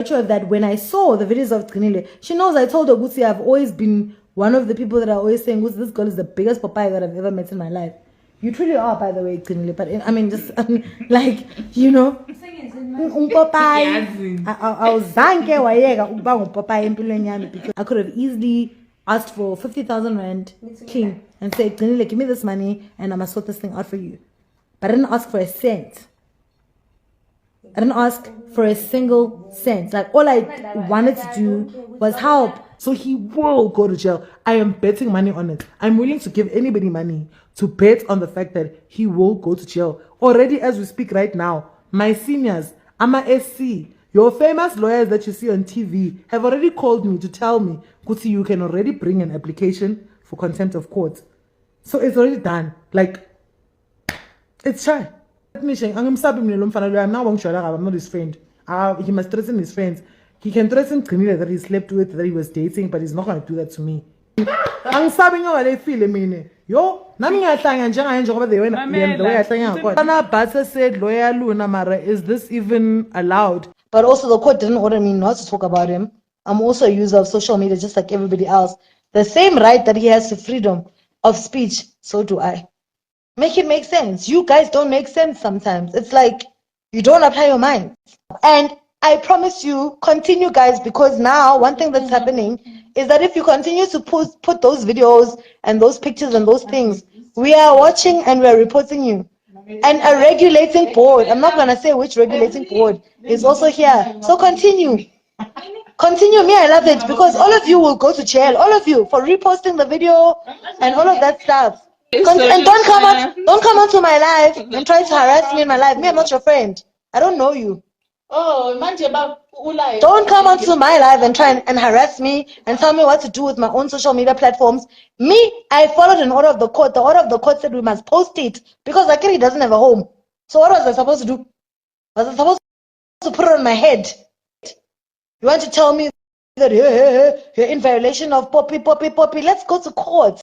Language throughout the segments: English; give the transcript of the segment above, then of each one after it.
Of that, when I saw the videos of Gcinile, she knows I told her, Gucci, I've always been one of the people that are always saying, Gucci, this girl is the biggest Popeye that I've ever met in my life. You truly are, by the way, Gcinile. But I mean, just like, you know, Popeye. I could have easily asked for 50,000 rand clean and said, Gcinile, give me this money and I'm gonna sort this thing out for you. But I didn't ask for a cent. I didn't ask for a single cent. Like, all I wanted to do was help. So he will go to jail. I am betting money on it. I'm willing to give anybody money to bet on the fact that he will go to jail. Already, as we speak right now, my seniors, I'm a SC, your famous lawyers that you see on TV have already called me to tell me, Kuti, you can already bring an application for contempt of court. So it's already done. Like, it's shy. I'm not his friend. He must threaten his friends. He can threaten Gcinile that he slept with, that he was dating, but he's not going to do that to me. I'm stabbing you. I feel it. Yo, Basa said, Lawyer Luna Mara, is this even allowed? But also, the court didn't order me not to talk about him. I'm also a user of social media, just like everybody else. The same right that he has to freedom of speech, so do I. Make it make sense. You guys don't make sense sometimes. It's like you don't apply your mind. And I promise you, continue, guys, because now one thing that's happening is that if you continue to put those videos and those pictures and those things, we are watching and we're reporting you. And a regulating board, I'm not going to say which regulating board, is also here. So continue. Continue. Me, I love it because all of you will go to jail. All of you for reposting the video and all of that stuff. And don't come onto my live and try to harass me in my life. Me, I'm not your friend. I don't know you. Don't come onto my live and try and harass me and tell me what to do with my own social media platforms. Me, I followed an order of the court. The order of the court said we must post it because Akiri doesn't have a home. So what was I supposed to do? Was I supposed to put it on my head? You want to tell me that you're in violation of Poppy? Let's go to court.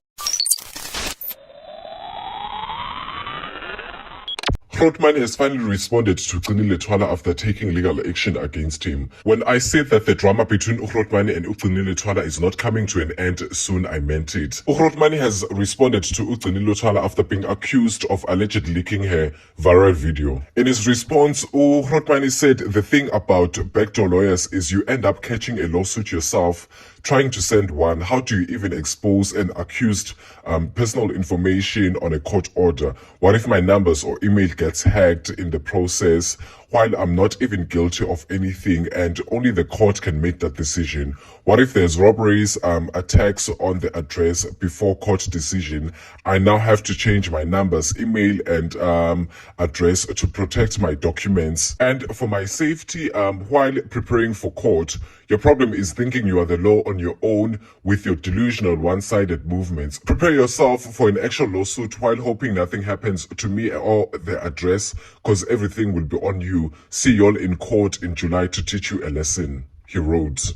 Grootman has finally responded to Gcinile'S after taking legal action against him. When I said that the drama between Grootman and Gcinile'S is not coming to an end soon, I meant it. Grootman has responded to Gcinile'S after being accused of allegedly leaking her viral video. In his response, Grootman said the thing about backdoor lawyers is you end up catching a lawsuit yourself, trying to send one. How do you even expose an accused personal information on a court order? What if my numbers or email gets hacked in the process while I'm not even guilty of anything and only the court can make that decision? What if there's robberies, attacks on the address before court decision? I now have to change my numbers, email and address to protect my documents and for my safety while preparing for court. Your problem is thinking you are the law on your own with your delusional one-sided movements. Prepare yourself for an actual lawsuit while hoping nothing happens to me or the address because everything will be on you. See y'all in court in July to teach you a lesson, he wrote.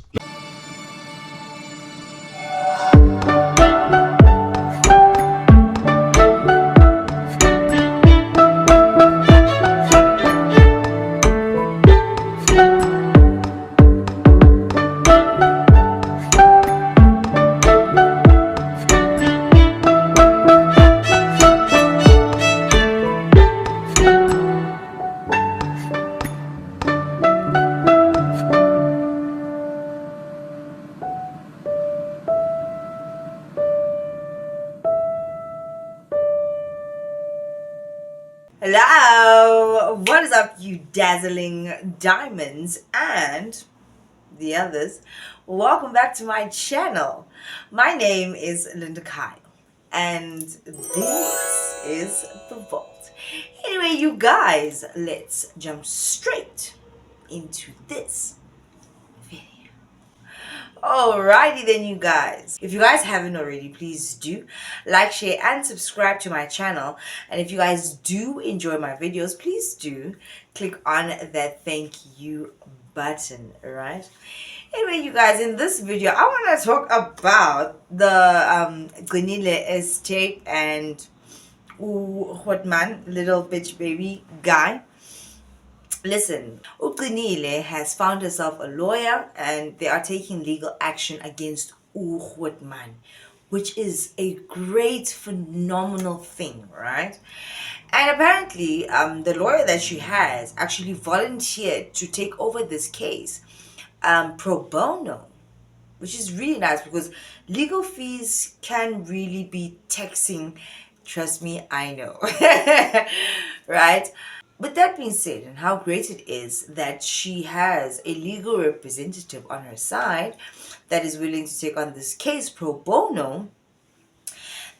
Hello, what is up, you dazzling diamonds and the others? Welcome back to my channel. My name is Linda Kyle and this is The Vault. Anyway, you guys, let's jump straight into this video. Alrighty then, you guys. If you guys haven't already, please do like, share, and subscribe to my channel. And if you guys do enjoy my videos, please do click on that thank you button, right? Anyway, you guys, in this video, I want to talk about the Gcinile'S tape and Grootman, little bitch baby guy. Listen, Gcinile'S has found herself a lawyer and they are taking legal action against Grootman, which is a great, phenomenal thing, right? And apparently, the lawyer that she has actually volunteered to take over this case pro bono, which is really nice because legal fees can really be taxing. Trust me, I know. Right? With that being said, and how great it is that she has a legal representative on her side that is willing to take on this case pro bono,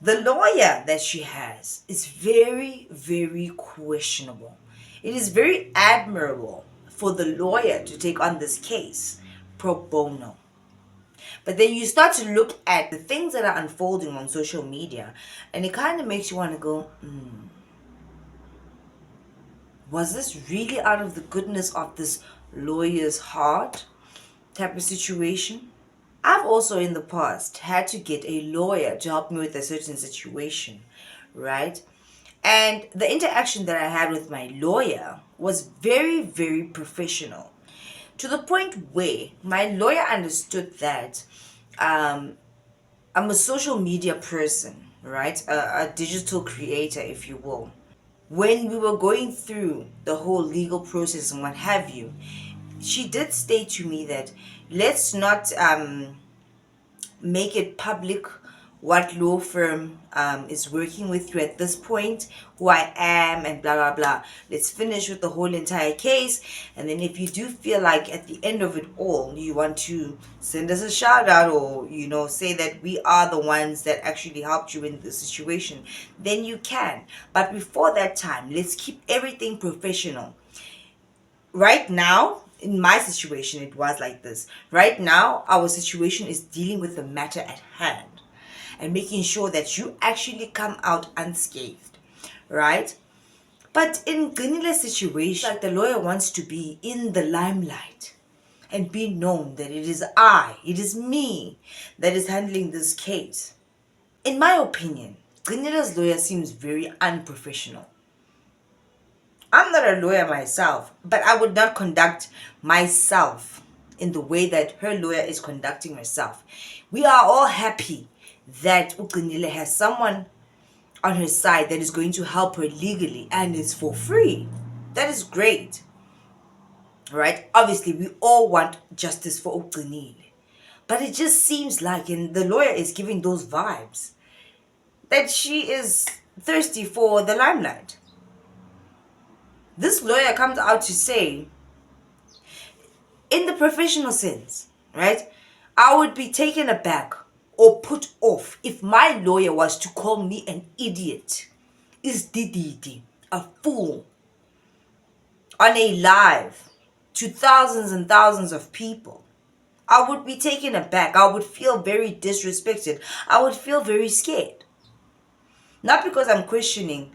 the lawyer that she has is very, very questionable. It is very admirable for the lawyer to take on this case pro bono. But then you start to look at the things that are unfolding on social media, and it kind of makes you want to go, was this really out of the goodness of this lawyer's heart type of situation? I've also in the past had to get a lawyer to help me with a certain situation, right? And the interaction that I had with my lawyer was very, very professional, to the point where my lawyer understood that I'm a social media person, right? A digital creator, if you will. When we were going through the whole legal process and what have you, she did state to me that let's not make it public what law firm is working with you at this point, who I am, and blah blah blah. Let's finish with the whole entire case, and then if you do feel like at the end of it all you want to send us a shout out, or say that we are the ones that actually helped you in the situation, then you can. But before that time, let's keep everything professional. Right now, in my situation, it was like this. Right now, our situation is dealing with the matter at hand and making sure that you actually come out unscathed, right? But in Gcinile'S situation, like the lawyer wants to be in the limelight and be known that it is me that is handling this case. In my opinion, Gcinile'S lawyer seems very unprofessional. I'm not a lawyer myself, but I would not conduct myself in the way that her lawyer is conducting herself. We are all happy that Gcinile'S has someone on her side that is going to help her legally, and it's for free. That is great. Right? Obviously, we all want justice for Gcinile'S. But it just seems like, and the lawyer is giving those vibes, that she is thirsty for the limelight. This lawyer comes out to say, in the professional sense, right, I would be taken aback or put off if my lawyer was to call me an idiot, is dididi, a fool, on a live to thousands and thousands of people. I would be taken aback. I would feel very disrespected. I would feel very scared. Not because I'm questioning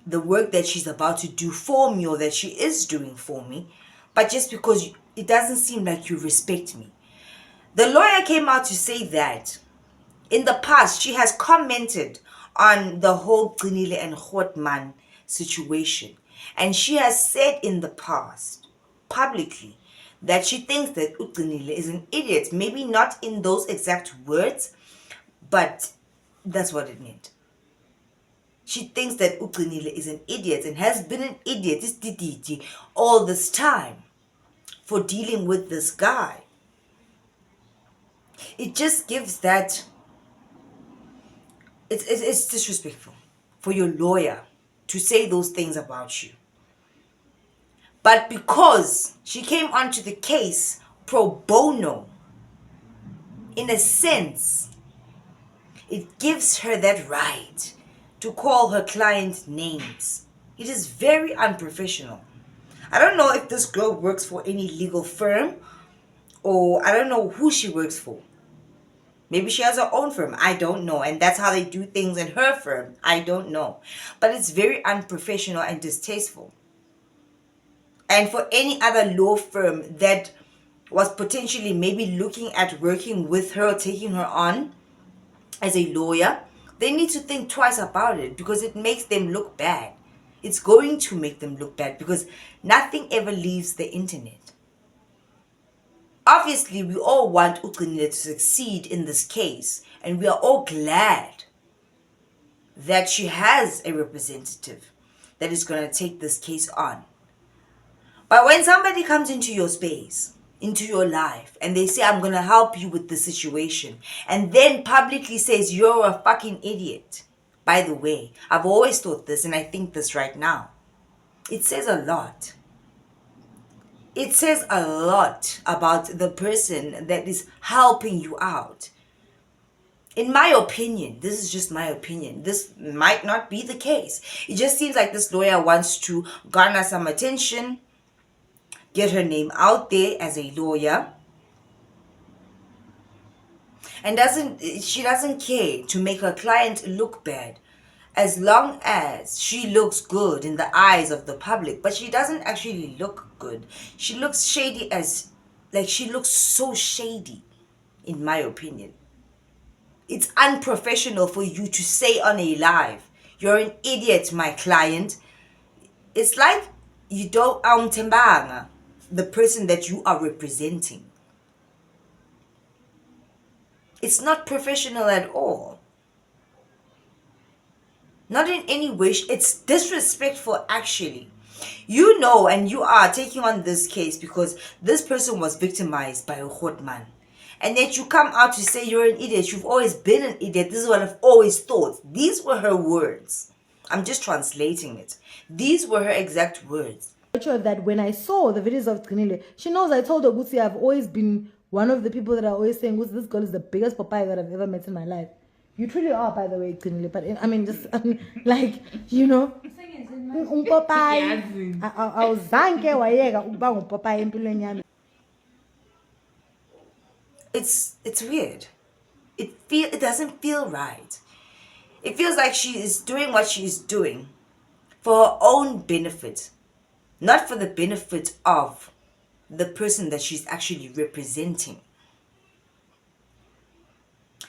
the work that she's about to do for me or that she is doing for me, but just because it doesn't seem like you respect me. The lawyer came out to say that in the past she has commented on the whole Gcinile'S and Grootman situation, and she has said in the past publicly that she thinks that Gcinile'S is an idiot. Maybe not in those exact words, but that's what it meant. She thinks that Gcinile'S is an idiot and has been an idiot, this dididi, all this time for dealing with this guy. It just gives that, it's disrespectful for your lawyer to say those things about you. But because she came onto the case pro bono, in a sense, it gives her that right to call her client names. It is very unprofessional. I don't know if this girl works for any legal firm, or I don't know who she works for. Maybe she has her own firm. I don't know. And that's how they do things in her firm. I don't know. But it's very unprofessional and distasteful. And for any other law firm that was potentially maybe looking at working with her or taking her on as a lawyer, they need to think twice about it, because it makes them look bad. It's going to make them look bad because nothing ever leaves the internet. Obviously, we all want Gcinile's to succeed in this case, and we are all glad that she has a representative that is going to take this case on. But when somebody comes into your space, into your life, and they say, I'm going to help you with the situation, and then publicly says, you're a fucking idiot. By the way, I've always thought this, and I think this right now. It says a lot. It says a lot about the person that is helping you out. In my opinion, this is just my opinion. This might not be the case. It just seems like this lawyer wants to garner some attention, get her name out there as a lawyer, and she doesn't care to make her client look bad as long as she looks good in the eyes of the public. But she doesn't actually look good. She looks shady she looks so shady, in my opinion. It's unprofessional for you to say on a live, you're an idiot, my client. It's like you don't tembanga the person that you are representing. It's not professional at all. Not in any way. It's disrespectful, actually. You know, and you are taking on this case because this person was victimized by a Khotman. And yet you come out to say you're an idiot. You've always been an idiot. This is what I've always thought. These were her words. I'm just translating it. These were her exact words. That when I saw the videos of Gcinile, she knows I told her, Gutsi, I've always been one of the people that are always saying, Gutsi, this girl is the biggest papaya that I've ever met in my life. You truly are, by the way, Gcinile. But I mean, just like, you know, it's weird. It doesn't feel right. It feels like she is doing what she is doing for her own benefit, not for the benefit of the person that she's actually representing.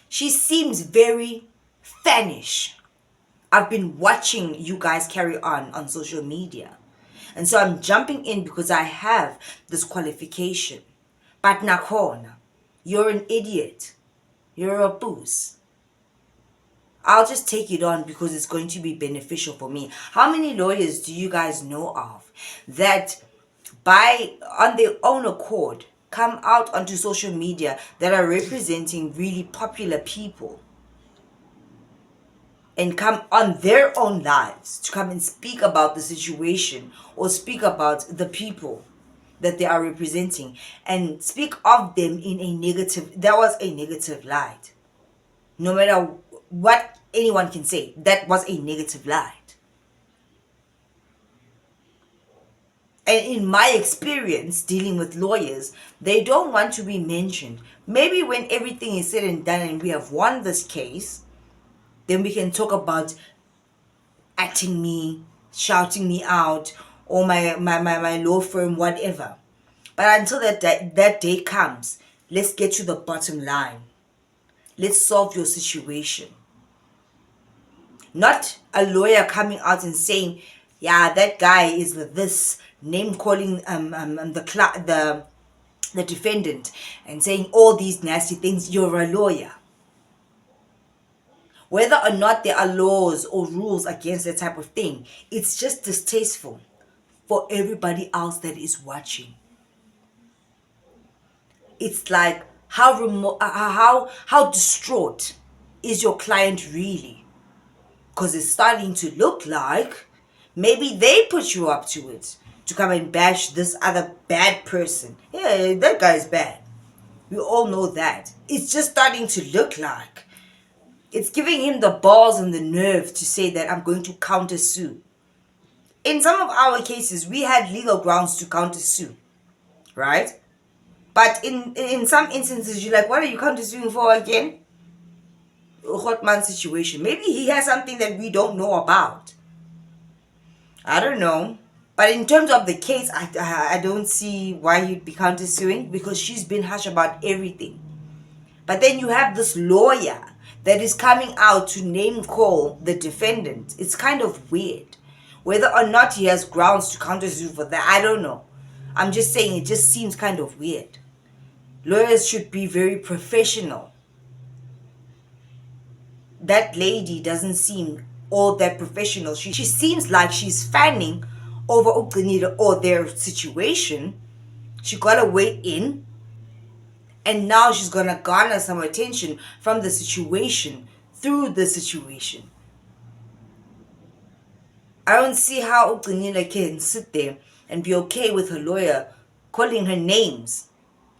She seems very fanish. I've been watching you guys carry on social media. And so I'm jumping in because I have this qualification. But nakhona, you're an idiot. You're a boost. I'll just take it on because it's going to be beneficial for me. How many lawyers do you guys know of that on their own accord come out onto social media that are representing really popular people and come on their own lives to come and speak about the situation or speak about the people that they are representing and speak of them in a negative light? No matter what anyone can say, that was a negative light. And in my experience dealing with lawyers, they don't want to be mentioned. Maybe when everything is said and done and we have won this case, then we can talk about acting me, shouting me out, or my law firm, whatever. But until that day comes, let's get to the bottom line. Let's solve your situation. Not a lawyer coming out and saying, yeah, that guy is this, name calling the defendant and saying all these nasty things. You're a lawyer. Whether or not there are laws or rules against that type of thing, it's just distasteful for everybody else that is watching. It's like, how distraught is your client really? Because it's starting to look like maybe they put you up to it to come and bash this other bad person. Yeah, that guy's bad. We all know that. It's just starting to look like it's giving him the balls and the nerve to say that I'm going to counter-sue. In some of our cases, we had legal grounds to counter-sue, right? But in some instances, you're like, what are you counter-suing for again? A hot man situation. Maybe he has something that we don't know about. I don't know. But in terms of the case, I don't see why you'd be counter-suing because she's been hush about everything. But then you have this lawyer that is coming out to name call the defendant. It's kind of weird. Whether or not he has grounds to counter sue for that, I don't know. I'm just saying it just seems kind of weird. Lawyers should be very professional. That lady doesn't seem all that professional. She seems like she's fanning over Gcinile's or their situation. She got a way in, and now she's gonna garner some attention from the situation through the situation. I don't see how Gcinile's can sit there and be okay with her lawyer calling her names.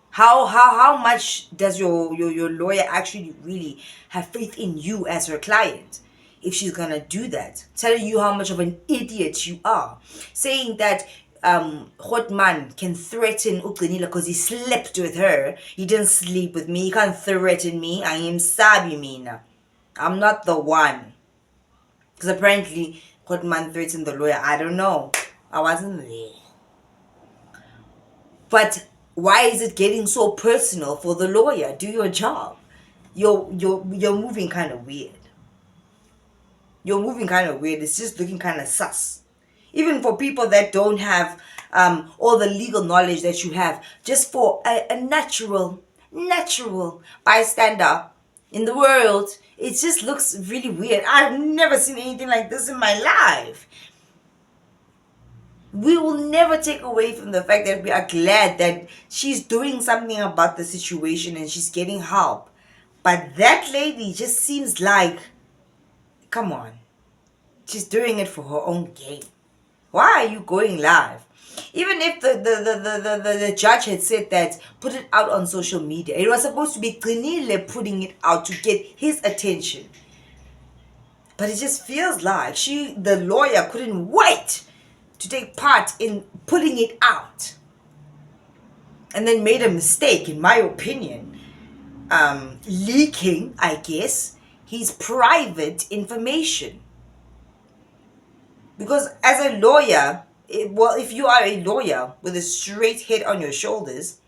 How much does your lawyer actually really have faith in you as her client if she's gonna do that? Telling you how much of an idiot you are. Saying that Hotman can threaten Gcinile because he slept with her. He didn't sleep with me. He can't threaten me. I am Sabi Mina. I'm not the one. Because apparently Hotman threatened the lawyer. I don't know. I wasn't there. But why is it getting so personal for the lawyer? Do your job. You're moving kind of weird. You're moving kind of weird. It's just looking kind of sus. Even for people that don't have all the legal knowledge that you have, just for a natural bystander in the world, it just looks really weird. I've never seen anything like this in my life. We will never take away from the fact that we are glad that she's doing something about the situation and she's getting help. But that lady just seems like, come on, she's doing it for her own gain. Why are you going live? Even if the judge had said that, put it out on social media. It was supposed to be Gcinile putting it out to get his attention. But it just feels like the lawyer couldn't wait to take part in putting it out, and then made a mistake, in my opinion, leaking, I guess, his private information. Because as a lawyer, if you are a lawyer with a straight head on your shoulders,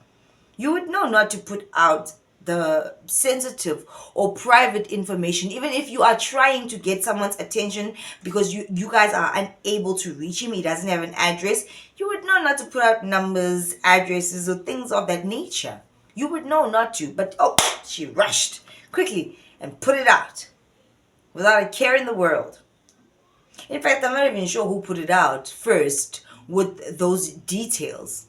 you would know not to put out the sensitive or private information, even if you are trying to get someone's attention because you guys are unable to reach him. He doesn't have an address. You would know not to put out numbers, addresses, or things of that nature. You would know not to, but she rushed quickly and put it out without a care in the world. In fact, I'm not even sure who put it out first with those details.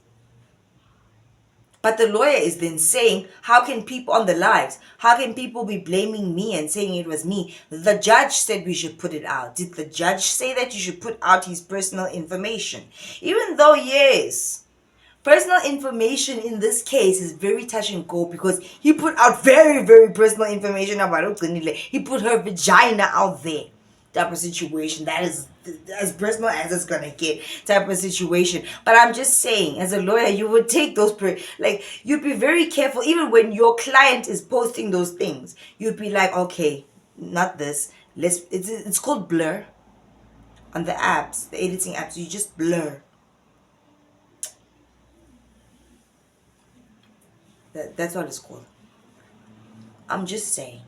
But the lawyer is then saying, how can people on the lives, how can people be blaming me and saying it was me? The judge said we should put it out. Did the judge say that you should put out his personal information? Even though, yes, personal information in this case is very touch and go, because he put out very, very personal information about Gcinile. He put her vagina out there. Type of situation. That is as personal as it's gonna get, type of situation. But I'm just saying, as a lawyer, you would take those you'd be very careful. Even when your client is posting those things, you'd be like, okay, not this. It's called blur on the apps, the editing apps. You just blur. That's what it's called. I'm just saying.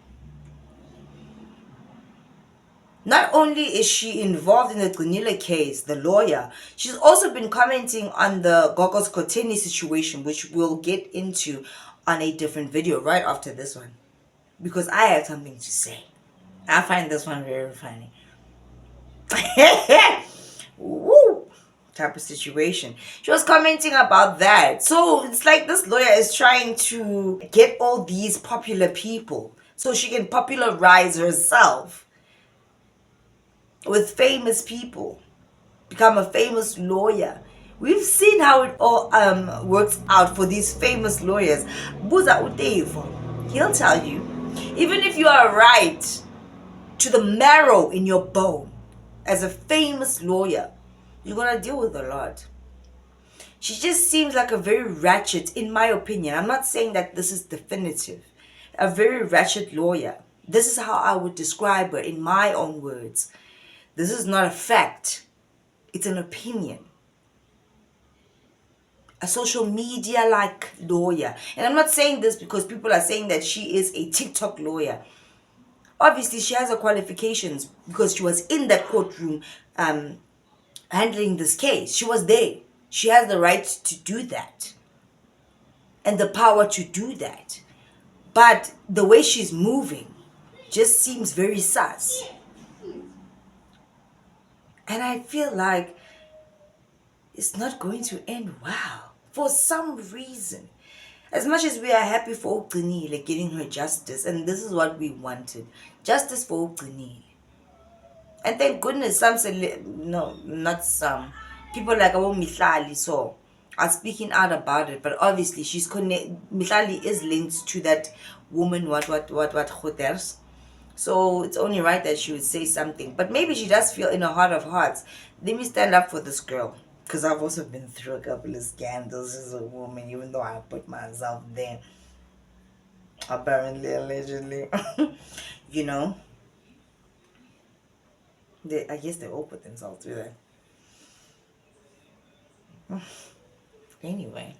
Not only is she involved in the Gcinile's case, the lawyer, she's also been commenting on the Gogos Koteni situation, which we'll get into on a different video right after this one, because I have something to say. I find this one very funny. Woo! Type of situation. She was commenting about that. So it's like this lawyer is trying to get all these popular people so she can popularize herself with famous people, become a famous lawyer. We've seen how it all works out for these famous lawyers. Buza Utevo, he'll tell you, even if you are right to the marrow in your bone as a famous lawyer, you're gonna deal with a lot. She just seems like a very ratchet, in my opinion. I'm not saying that this is definitive. A very ratchet lawyer. This is how I would describe her in my own words. This is not a fact. It's an opinion. A social media-like lawyer. And I'm not saying this because people are saying that she is a TikTok lawyer. Obviously, she has her qualifications because she was in that courtroom handling this case. She was there. She has the right to do that and the power to do that. But the way she's moving just seems very sus. And I feel like it's not going to end well for some reason. As much as we are happy for Gcinile's getting her justice, and this is what we wanted, justice for Gcinile's. And thank goodness no, not some, people like our Mihlali so are speaking out about it. But obviously Mihlali is linked to that woman, what Khoters. So it's only right that she would say something. But maybe she does feel in her heart of hearts, let me stand up for this girl. Because I've also been through a couple of scandals as a woman, even though I put myself there. Apparently, allegedly. You know? I guess they all put themselves through that. Anyway.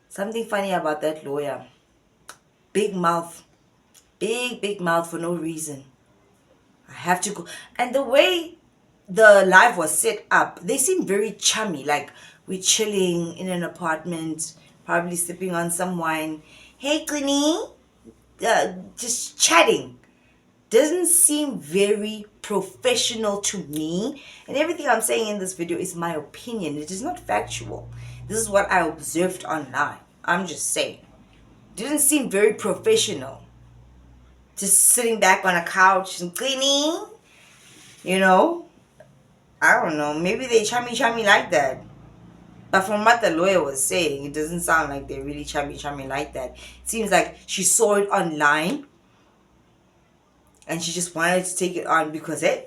Something funny about that lawyer. Big mouth. Big mouth for no reason. I have to go. And the way the live was set up, they seem very chummy. Like, we're chilling in an apartment, probably sipping on some wine. Hey, Gcini. Just chatting. Doesn't seem very professional to me. And everything I'm saying in this video is my opinion. It is not factual. This is what I observed online. I'm just saying. Didn't seem very professional. Just sitting back on a couch and cleaning. You know? I don't know. Maybe they chummy like that. But from what the lawyer was saying, it doesn't sound like they're really chummy like that. It seems like she saw it online. And she just wanted to take it on because, hey,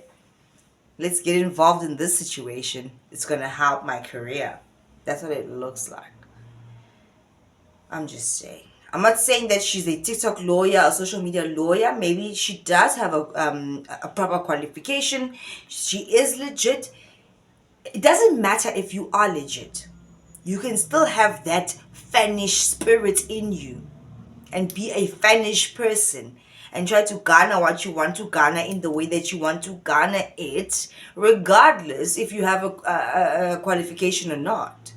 let's get involved in this situation. It's going to help my career. That's what it looks like. I'm just saying. I'm not saying that she's a TikTok lawyer, a social media lawyer. Maybe she does have a proper qualification. She is legit. It doesn't matter if you are legit. You can still have that fanish spirit in you and be a fanish person and try to garner what you want to garner in the way that you want to garner it, regardless if you have a qualification or not.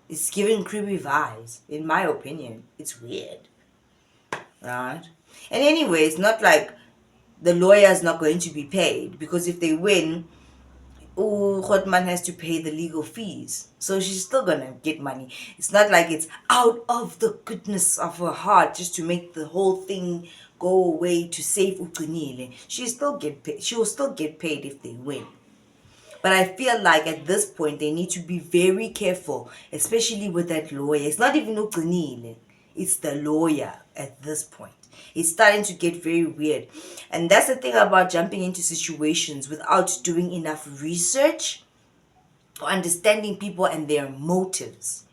It's giving creepy vibes, in my opinion. It's weird, right? And anyway, it's not like the lawyer's not going to be paid, because if they win, Khotman has to pay the legal fees. So she's still gonna get money. It's not like it's out of the goodness of her heart just to make the whole thing go away to save Gcinile's. She will still get paid if they win. But I feel like at this point they need to be very careful, especially with that lawyer. It's not even Gcinile's, it's the lawyer at this point. It's starting to get very weird. And that's the thing about jumping into situations without doing enough research or understanding people and their motives.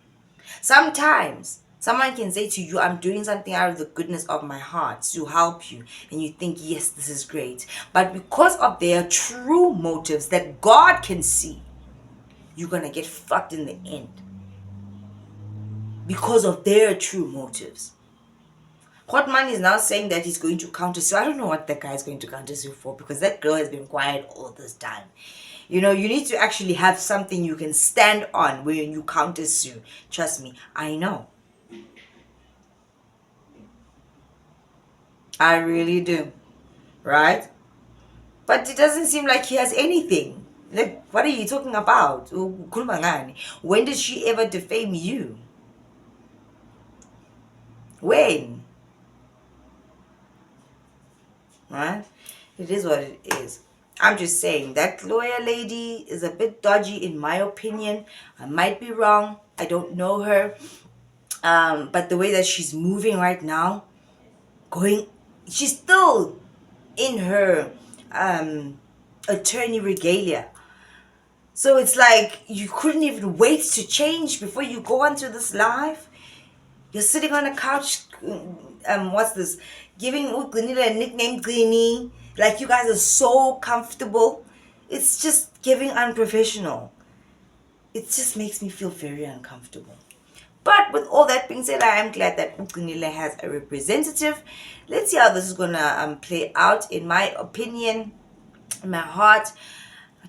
Sometimes someone can say to you, I'm doing something out of the goodness of my heart to help you. And you think, yes, this is great. But because of their true motives that God can see, you're going to get fucked in the end. Because of their true motives. Khotman is now saying that he's going to counter sue. I don't know what that guy is going to counter sue for, because that girl has been quiet all this time. You know, you need to actually have something you can stand on when you counter sue. Trust me, I know. I really do. Right? But it doesn't seem like he has anything. Like, what are you talking about? When did she ever defame you? When? Right? It is what it is. I'm just saying that lawyer lady is a bit dodgy in my opinion. I might be wrong. I don't know her. But the way that she's moving right now, she's still in her attorney regalia. So it's like you couldn't even wait to change before you go onto this live. You're sitting on a couch, what's this? Giving Gcinile's a nickname, Gcini. Like you guys are so comfortable. It's just giving unprofessional. It just makes me feel very uncomfortable. But with all that being said, I am glad that Gcinile's has a representative. Let's see how this is going to play out. In my opinion, in my heart,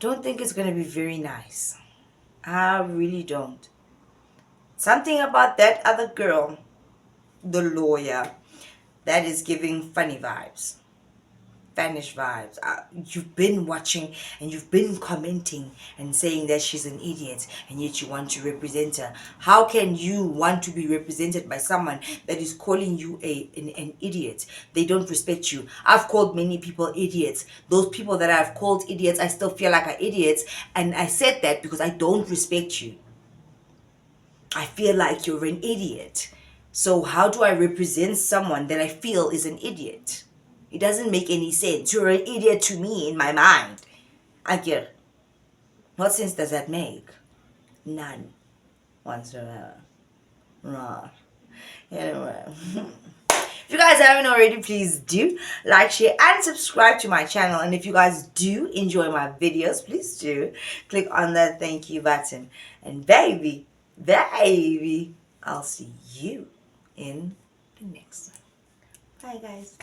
don't think it's going to be very nice. I really don't. Something about that other girl, the lawyer, that is giving funny vibes. Vanish vibes. You've been watching and you've been commenting and saying that she's an idiot, and yet you want to represent her. How can you want to be represented by someone that is calling you an idiot? They don't respect you. I've called many people idiots. Those people that I've called idiots, I still feel like are idiots, and I said that because I don't respect you. I feel like you're an idiot. So how do I represent someone that I feel is an idiot? It doesn't make any sense. You're an idiot to me in my mind. Akir, what sense does that make? None whatsoever. Right. Anyway. If you guys haven't already, please do like, share, and subscribe to my channel. And if you guys do enjoy my videos, please do click on that thank you button. And baby, I'll see you in the next one. Bye, guys.